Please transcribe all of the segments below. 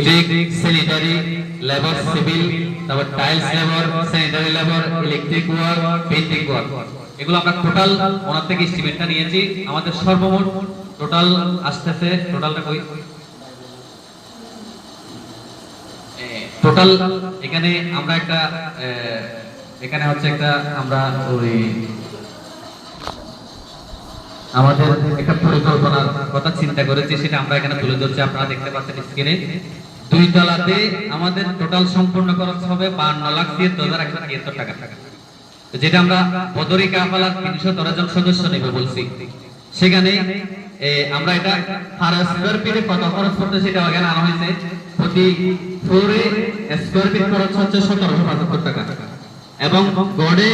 Electric, sanitary, labour, civil, তারপর tiles labour, sanitary labour, electric work, painting work, এগুলো আমরা total ওনার থেকে এস্টিমেটটা নিয়েছি। আমাদের সর্বমোট টোটাল আসতেছে, টোটালটা কই, টোটাল এখানে আমরা একটা এখানে হচ্ছে একটা আমরা ওই আমাদের একটা পরিকল্পনার কথা চিন্তা করেছি, সেটা আমরা এখানে তুলে ধরছি। আপনারা দেখতে পাচ্ছেন স্ক্রিনে, 2 তলাতে আমাদের টোটাল সম্পূর্ণ খরচ হবে 52,73,173 টাকা, যেটা আমরা বদরি কাফালার 313 জন সদস্য নেবে বলছি। সেখানে আমরা এটা পার স্কয়ার ফিটে কত খরচ করতে সেটা এখানে আনা হয়েছে। প্রতি ফ্লোরে স্কয়ার ফিট খরচ হচ্ছে 1775 টাকা, এবং গড়ে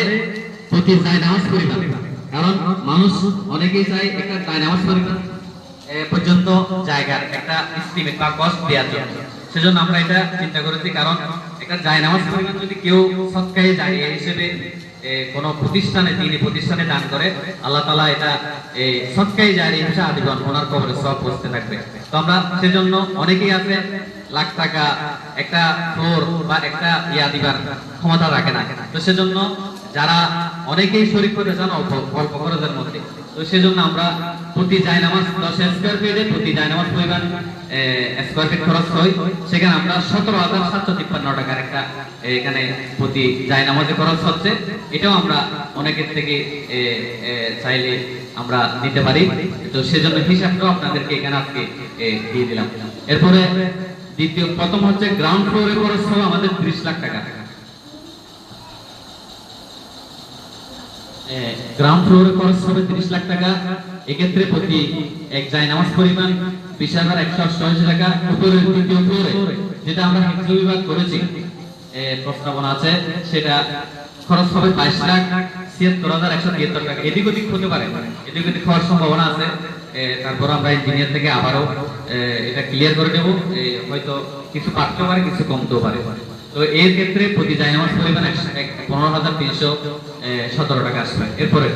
প্রতি জায়নামাজ পরিমাণ, কারণ মানুষ অনেকেই চায় একটা জায়নামাজ পরিমাণ পর্যন্ত জায়গার একটা এস্টিমেট বা কস্ট দেওয়ার জন্য। সেজন্য আমরা এটা চিন্তা করেছি, কারণ একটা জায়নামাজ পরিমাণ যদি কেউ সৎকায়ে জায়গা হিসেবে কোন প্রতিষ্ঠানে, দিনী প্রতিষ্ঠানে দান করে, আল্লাহ তাআলা এটা সৎকায়ে জারিয়া হিসেবে আজীবন ওনার কবরে সওয়াব পৌঁছতে থাকবে। তো আমরা সেজন্য অনেকেই আছে লাখ টাকা একটা ফ্লোর বা একটা দিবার ক্ষমতা রাখে না, তো সেজন্য যারা অনেকেই শরীক করতে চান অল্প খরচের মধ্যে, তো সেজন্য আমরা প্রতি জায়নামাজ 10 স্কয়ার ফিটে প্রতি জায়নামাজ পরিমাণ স্কয়ার ফিট খরচ হয়। সেখানে আমরা 17,753 টাকার একটা এখানে প্রতি জায়নামাজে খরচ হচ্ছে। এটাও আমরা অনেকের থেকে চাইলে আমরা নিতে পারি, তো সেজন্য হিসাবটাও আপনাদেরকে এখানে আজকে দিয়ে দিলাম। এরপরে প্রথম হচ্ছে গ্রাউন্ড ফ্লোরে খরচ হবে আমাদের 30 লাখ টাকা। গ্রাউন্ড ফ্লোরে খরচ হবে 30 লাখ টাকা। এক্ষেত্রে প্রতি এক জায়নামাজ পরিমাণ 20,188 টাকা। উপরের তৃতীয় ফ্লোরে যেটা আমরা হিফজ বিভাগ করেছি, প্রস্তাবনা আছে, সেটা খরচ হবে 22,76,173 টাকা। এদিক ওদিক হতে পারে, এদিক ওদিক হওয়ার সম্ভাবনা আছে। তারপর আমরা ইঞ্জিনিয়ার থেকে আবারও এটা ক্লিয়ার করে দেব, হয়তো কিছু বাড়তেও পারে, কিছু কমতেও পারে। তো এর ক্ষেত্রে প্রতি জায়নামাজ পরিমাণ 15,317 টাকা আসবে। এরপরে